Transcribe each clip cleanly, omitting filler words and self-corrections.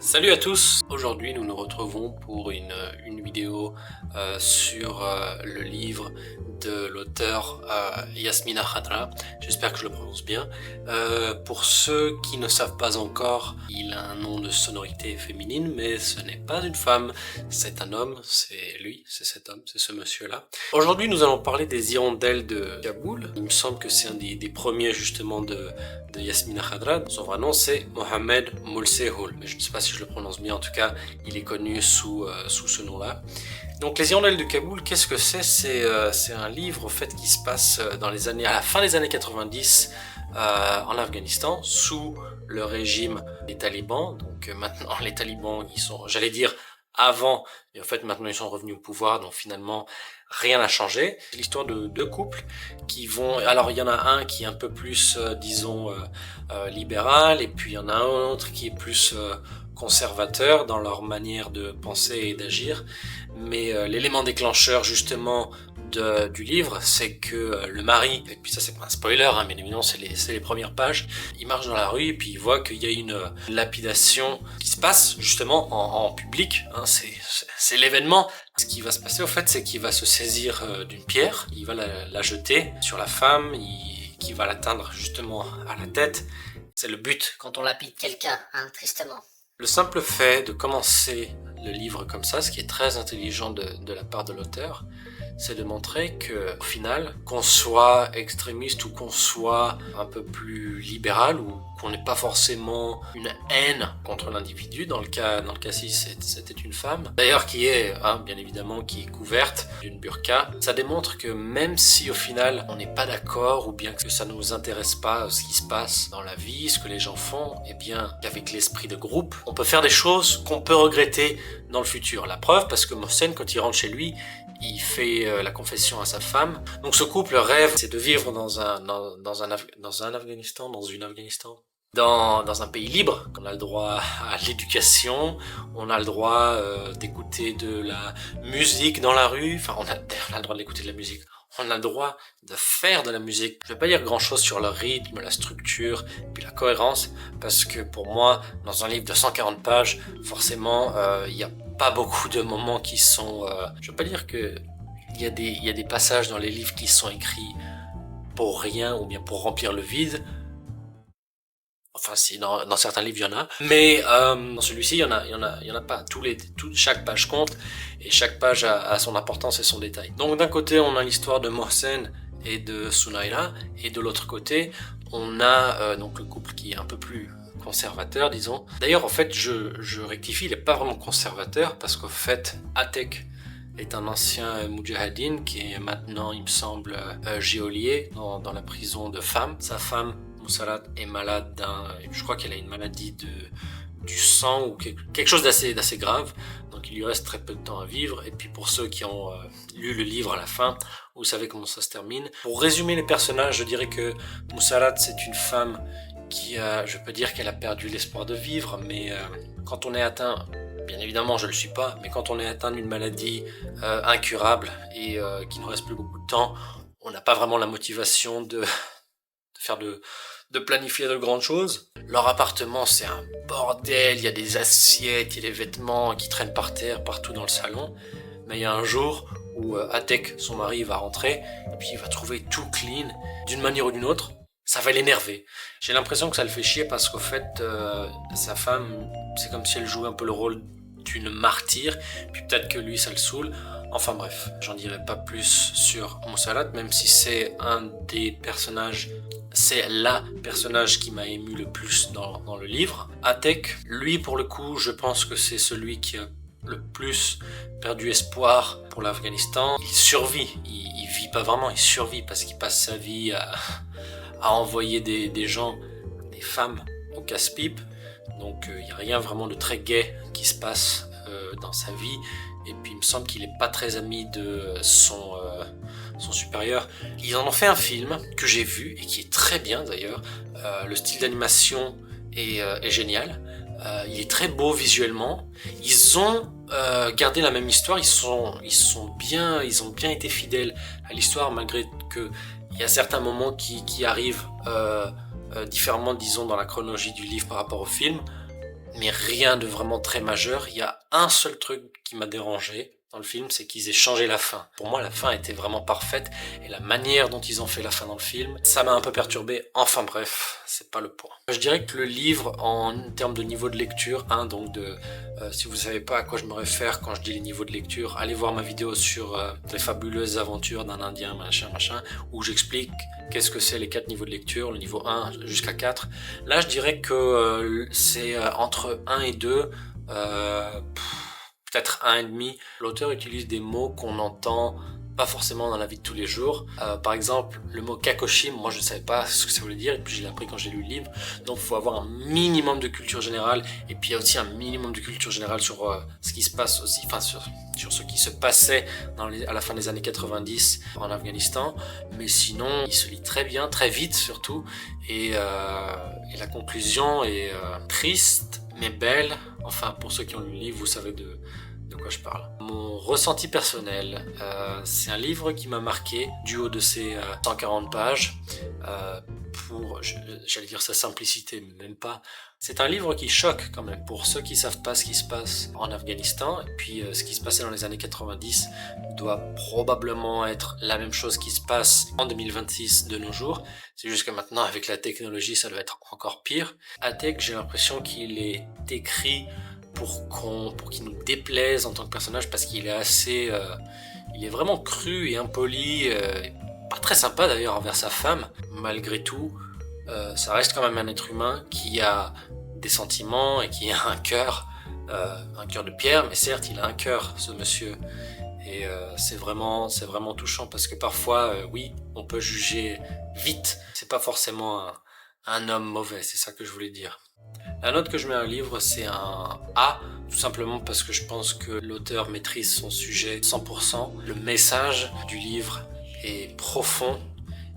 Salut à tous! Aujourd'hui nous nous retrouvons pour une vidéo sur le livre de l'auteur Yasmina Khadra, j'espère que je le prononce bien. Pour ceux qui ne savent pas encore, il a un nom de sonorité féminine, mais ce n'est pas une femme, c'est un homme, c'est lui, c'est cet homme, c'est ce monsieur-là. Aujourd'hui nous allons parler des hirondelles de Kaboul. Il me semble que c'est un des premiers justement de Yasmina Khadra. Son vrai nom c'est Mohamed Moulsehoul, mais je ne sais pas si je le prononce bien, en tout cas il est connu sous ce nom-là. Donc les hirondelles de Kaboul, qu'est-ce que c'est? C'est un livre au fait qui se passe à la fin des années 90 en Afghanistan sous le régime des talibans. Donc maintenant les talibans ils sont, j'allais dire avant, et en fait maintenant ils sont revenus au pouvoir, donc finalement rien n'a changé. C'est l'histoire de deux couples qui vont, alors il y en a un qui est un peu plus disons libéral, et puis il y en a un autre qui est plus conservateur dans leur manière de penser et d'agir. Mais l'élément déclencheur justement du livre, c'est que le mari, et puis ça c'est pas un spoiler, hein, bien évidemment c'est les premières pages, il marche dans la rue et puis il voit qu'il y a une lapidation qui se passe justement en public, hein, c'est l'événement. Ce qui va se passer au fait, c'est qu'il va se saisir d'une pierre, il va la jeter sur la femme, qui va l'atteindre justement à la tête. C'est le but. Quand on lapide quelqu'un, hein, tristement. Le simple fait de commencer le livre comme ça, ce qui est très intelligent de la part de l'auteur, c'est de montrer que, au final, qu'on soit extrémiste ou qu'on soit un peu plus libéral ou qu'on n'ait pas forcément une haine contre l'individu, dans le cas-ci c'était une femme, d'ailleurs qui est, hein, bien évidemment, qui est couverte d'une burqa, ça démontre que même si au final on n'est pas d'accord ou bien que ça ne nous intéresse pas ce qui se passe dans la vie, ce que les gens font, et bien qu'avec l'esprit de groupe, on peut faire des choses qu'on peut regretter dans le futur. La preuve, parce que Mohsen, quand il rentre chez lui, il fait la confession à sa femme. Donc ce couple rêve, c'est de vivre dans un Afghanistan, dans un pays libre. On a le droit à l'éducation, on a le droit d'écouter de la musique dans la rue, enfin on a le droit d'écouter de la musique. On a le droit de faire de la musique. Je vais pas dire grand chose sur le rythme, la structure, puis la cohérence, parce que pour moi, dans un livre de 140 pages, forcément, il y a pas beaucoup de moments qui sont... je veux pas dire que il y a des passages dans les livres qui sont écrits pour rien ou bien pour remplir le vide. Enfin, si, dans certains livres, il y en a. Mais dans celui-ci, il y en a pas. Chaque page compte et chaque page a son importance et son détail. Donc d'un côté, on a l'histoire de Mohsen et de Sunaila, et de l'autre côté, on a donc le couple qui est un peu plus conservateur, disons. D'ailleurs, en fait, je rectifie, il n'est pas vraiment conservateur, parce qu'au fait, Atek est un ancien Moudjahidine qui est maintenant, il me semble, geôlier dans la prison de femmes. Sa femme, Moussalat, est malade je crois qu'elle a une maladie du sang ou quelque chose d'assez grave, donc il lui reste très peu de temps à vivre. Et puis pour ceux qui ont lu le livre à la fin, vous savez comment ça se termine. Pour résumer les personnages, je dirais que Moussalat, c'est une femme qui je peux dire qu'elle a perdu l'espoir de vivre, mais quand on est atteint, bien évidemment je le suis pas, mais quand on est atteint d'une maladie incurable et qu'il ne reste plus beaucoup de temps, on n'a pas vraiment la motivation de planifier de grandes choses. Leur appartement, c'est un bordel, il y a des assiettes, il y a des vêtements qui traînent par terre partout dans le salon. Mais il y a un jour où Atek, son mari, va rentrer et puis il va trouver tout clean d'une manière ou d'une autre. Ça va l'énerver. J'ai l'impression que ça le fait chier parce qu'au fait, sa femme, c'est comme si elle jouait un peu le rôle d'une martyre, puis peut-être que lui ça le saoule. Enfin bref, j'en dirai pas plus sur Moussalat, même si c'est un des personnages, c'est la personnage qui m'a ému le plus dans le livre. Atek, lui pour le coup, je pense que c'est celui qui a le plus perdu espoir pour l'Afghanistan. Il survit, il vit pas vraiment, il survit parce qu'il passe sa vie à envoyer des gens, des femmes au casse-pipe. Donc il n'y a rien vraiment de très gai qui se passe dans sa vie. Et puis il me semble qu'il n'est pas très ami de son supérieur. Ils en ont fait un film que j'ai vu et qui est très bien d'ailleurs. Le style d'animation est génial. Il est très beau visuellement. Ils ont gardé la même histoire. Ils ont bien été fidèles à l'histoire, malgré que il y a certains moments qui arrivent différemment, disons, dans la chronologie du livre par rapport au film. mais rien de vraiment très majeur. Il y a un seul truc qui m'a dérangé dans le film, c'est qu'ils aient changé la fin. Pour moi, la fin était vraiment parfaite, et la manière dont ils ont fait la fin dans le film, ça m'a un peu perturbé. Enfin bref, c'est pas le point. Je dirais que le livre, en termes de niveau de lecture, si vous savez pas à quoi je me réfère quand je dis les niveaux de lecture, allez voir ma vidéo sur les fabuleuses aventures d'un Indien, machin, où j'explique qu'est-ce que c'est les 4 niveaux de lecture, le niveau 1 jusqu'à 4. Là, je dirais que c'est entre 1 et 2, peut-être 1,5. L'auteur utilise des mots qu'on entend pas forcément dans la vie de tous les jours. Par exemple, le mot kakoshi, moi je ne savais pas ce que ça voulait dire, et puis je l'ai appris quand j'ai lu le livre. Donc il faut avoir un minimum de culture générale, et puis il y a aussi un minimum de culture générale sur ce qui se passe aussi, enfin sur ce qui se passait à la fin des années 90 en Afghanistan. Mais sinon, il se lit très bien, très vite surtout, et la conclusion est triste, mais belle. Enfin, pour ceux qui ont lu le livre, vous savez de quoi je parle. Mon ressenti personnel, c'est un livre qui m'a marqué du haut de ses 140 pages, pour, j'allais dire sa simplicité, mais même pas. C'est un livre qui choque quand même pour ceux qui savent pas ce qui se passe en Afghanistan, et puis ce qui se passait dans les années 90 doit probablement être la même chose qui se passe en 2026 de nos jours. C'est juste que maintenant, avec la technologie, ça doit être encore pire. Atek, j'ai l'impression qu'il est écrit pour qu'il nous déplaise en tant que personnage, parce qu'il est assez il est vraiment cru et impoli, pas très sympa d'ailleurs envers sa femme. Malgré tout, ça reste quand même un être humain qui a des sentiments et qui a un cœur de pierre, mais certes il a un cœur, ce monsieur, et c'est vraiment touchant, parce que parfois oui, on peut juger vite, c'est pas forcément un homme mauvais, c'est ça que je voulais dire. La note que je mets à un livre, c'est un A, tout simplement parce que je pense que l'auteur maîtrise son sujet 100%. Le message du livre est profond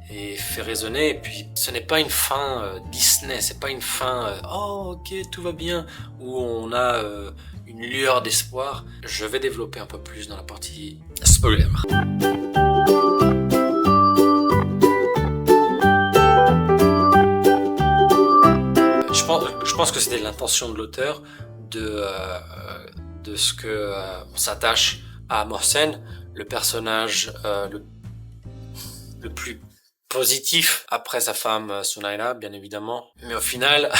et fait résonner. Et puis, ce n'est pas une fin Disney, c'est pas une fin oh ok, tout va bien, où on a une lueur d'espoir. Je vais développer un peu plus dans la partie spoiler. Je pense que c'était l'intention de l'auteur de ce que on s'attache à Mohsen, le personnage le plus positif après sa femme Sunaila, bien évidemment. Mais au final,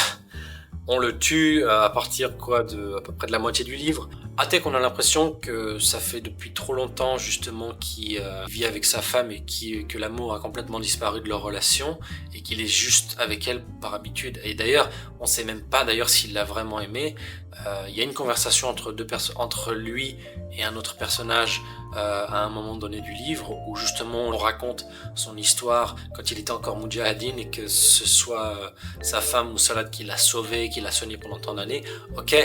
on le tue à partir à peu près de la moitié du livre. Atek, on a l'impression que ça fait depuis trop longtemps justement qu'il vit avec sa femme, et que l'amour a complètement disparu de leur relation, et qu'il est juste avec elle par habitude. Et d'ailleurs, on sait même pas d'ailleurs s'il l'a vraiment aimée. Il y a une conversation entre lui et un autre personnage à un moment donné du livre, où justement on raconte son histoire quand il était encore Moudjahidine, et que ce soit sa femme ou Salat qui l'a sauvé, qui l'a soigné pendant tant d'années. Ok,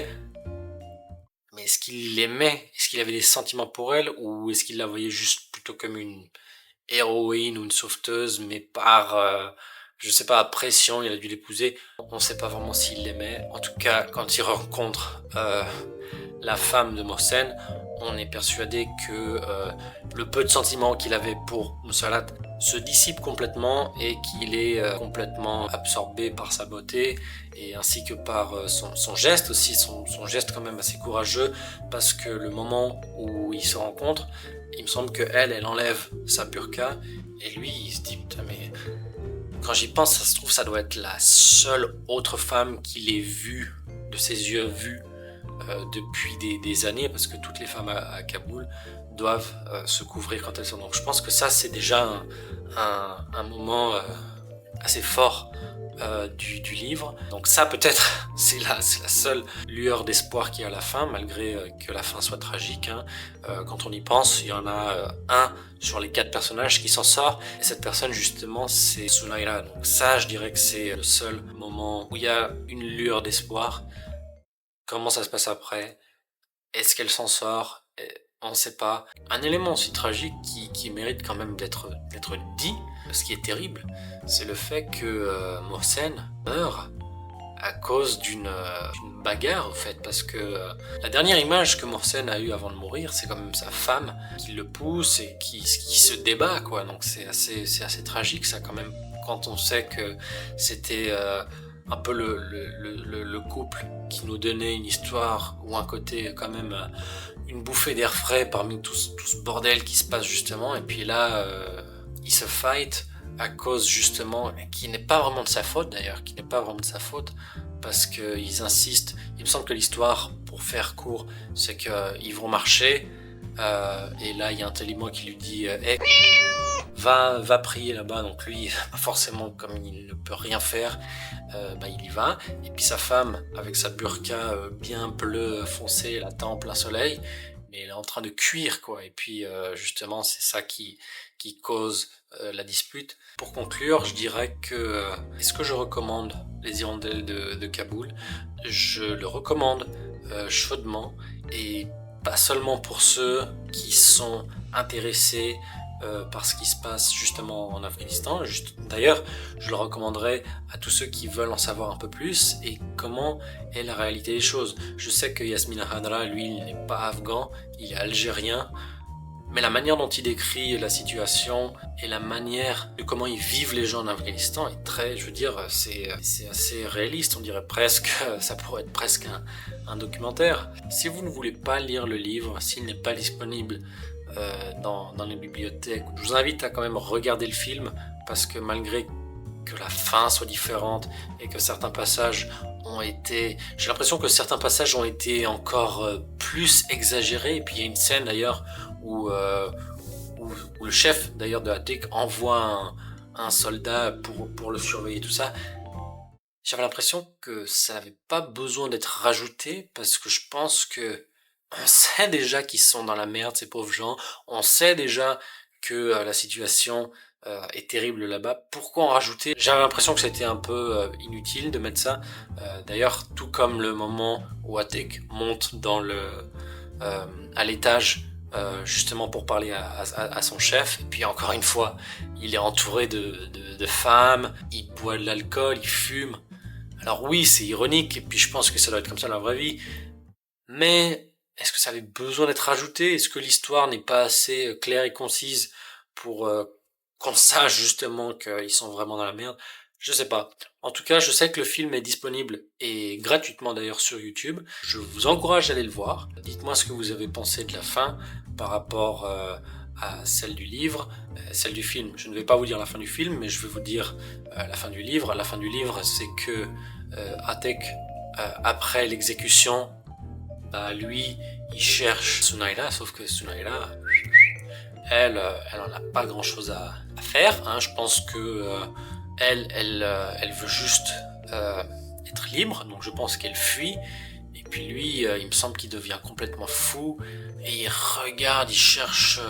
mais est-ce qu'il l'aimait? Est-ce qu'il avait des sentiments pour elle? Ou est-ce qu'il la voyait juste plutôt comme une héroïne ou une sauveteuse, mais par, je sais pas, pression, il a dû l'épouser? On sait pas vraiment s'il l'aimait. En tout cas, quand il rencontre la femme de Mohsen, on est persuadé que le peu de sentiments qu'il avait pour Moussalat se dissipe complètement, et qu'il est complètement absorbé par sa beauté, et ainsi que par son geste aussi, son geste quand même assez courageux, parce que le moment où ils se rencontrent, il me semble que elle enlève sa burqa, et lui il se dit putain, mais quand j'y pense, ça se trouve ça doit être la seule autre femme qu'il ait vue, de ses yeux vus depuis des années, parce que toutes les femmes à Kaboul doivent se couvrir quand elles sont. Donc je pense que ça c'est déjà un moment assez fort du livre. Donc ça peut-être c'est la seule lueur d'espoir qu'il y a à la fin, malgré que la fin soit tragique, hein. Quand on y pense, il y en a un sur les 4 personnages qui s'en sort, et cette personne justement c'est Sunaila. Donc ça je dirais que c'est le seul moment où il y a une lueur d'espoir. Comment ça se passe après? Est-ce qu'elle s'en sort? On ne sait pas. Un élément aussi tragique qui mérite quand même d'être dit, ce qui est terrible, c'est le fait que Mohsen meurt à cause d'une bagarre, au fait, parce que la dernière image que Mohsen a eue avant de mourir, c'est quand même sa femme qui le pousse et qui se débat, quoi. Donc c'est assez tragique, ça, quand même, quand on sait que c'était un peu le couple qui nous donnait une histoire ou un côté quand même une bouffée d'air frais parmi tout ce bordel qui se passe justement. Et puis là, ils se fight à cause justement, qui n'est pas vraiment de sa faute d'ailleurs, qui n'est pas vraiment de sa faute, parce qu'ils insistent. Il me semble que l'histoire, pour faire court, c'est qu'ils vont marcher, et là il y a un Télémo qui lui dit hey, va prier là-bas. Donc lui, forcément, comme il ne peut rien faire, il y va. Et puis sa femme, avec sa burqa bien bleue foncée, l'attend en plein soleil, mais elle est en train de cuire, quoi. Et puis justement, c'est ça qui cause la dispute. Pour conclure, je dirais que est-ce que je recommande Les Hirondelles de Kaboul? Je le recommande chaudement, et pas seulement pour ceux qui sont intéressés par ce qui se passe justement en Afghanistan. D'ailleurs, je le recommanderais à tous ceux qui veulent en savoir un peu plus et comment est la réalité des choses. Je sais que Yasmine Hanra, lui, il n'est pas afghan, il est algérien, mais la manière dont il décrit la situation et la manière de comment ils vivent les gens en Afghanistan est très, je veux dire, c'est assez réaliste. On dirait presque, ça pourrait être presque un documentaire. Si vous ne voulez pas lire le livre, s'il n'est pas disponible dans les bibliothèques, je vous invite à quand même regarder le film, parce que malgré que la fin soit différente et que certains passages j'ai l'impression que certains passages ont été encore plus exagérés. Et puis il y a une scène d'ailleurs où le chef d'ailleurs de Atik envoie un soldat pour le surveiller, tout ça. J'avais l'impression que ça n'avait pas besoin d'être rajouté, parce que je pense que on sait déjà qu'ils sont dans la merde, ces pauvres gens. On sait déjà que la situation est terrible là-bas. Pourquoi en rajouter? J'avais l'impression que c'était un peu inutile de mettre ça. D'ailleurs, tout comme le moment où Atik monte à l'étage justement pour parler à son chef. Et puis encore une fois, il est entouré de femmes, il boit de l'alcool, il fume. Alors oui, c'est ironique, et puis je pense que ça doit être comme ça dans la vraie vie. Mais est-ce que ça avait besoin d'être ajouté? Est-ce que l'histoire n'est pas assez claire et concise pour qu'on sache justement qu'ils sont vraiment dans la merde? Je sais pas. En tout cas, je sais que le film est disponible, et gratuitement d'ailleurs, sur YouTube. Je vous encourage à aller le voir. Dites-moi ce que vous avez pensé de la fin par rapport à celle du livre, celle du film. Je ne vais pas vous dire la fin du film, mais je vais vous dire la fin du livre. La fin du livre, c'est que Atek, après l'exécution, lui, il cherche Sunaila, sauf que Sunaila, elle en a pas grand chose à faire, hein. Je pense que elle veut juste être libre, donc je pense qu'elle fuit. Et puis lui, il me semble qu'il devient complètement fou, et il regarde, il cherche,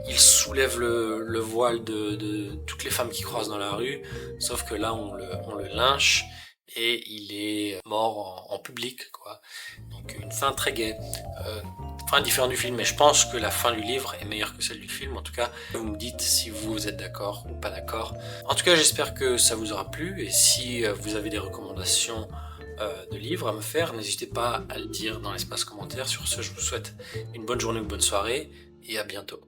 il soulève le voile de toutes les femmes qui croisent dans la rue, sauf que là on le lynche, et il est mort en public, quoi. Donc une fin très gaie. Fin différente du film, mais je pense que la fin du livre est meilleure que celle du film. En tout cas, vous me dites si vous êtes d'accord ou pas d'accord. En tout cas, j'espère que ça vous aura plu, et si vous avez des recommandations de livres à me faire, n'hésitez pas à le dire dans l'espace commentaire. Sur ce, je vous souhaite une bonne journée ou une bonne soirée, et à bientôt.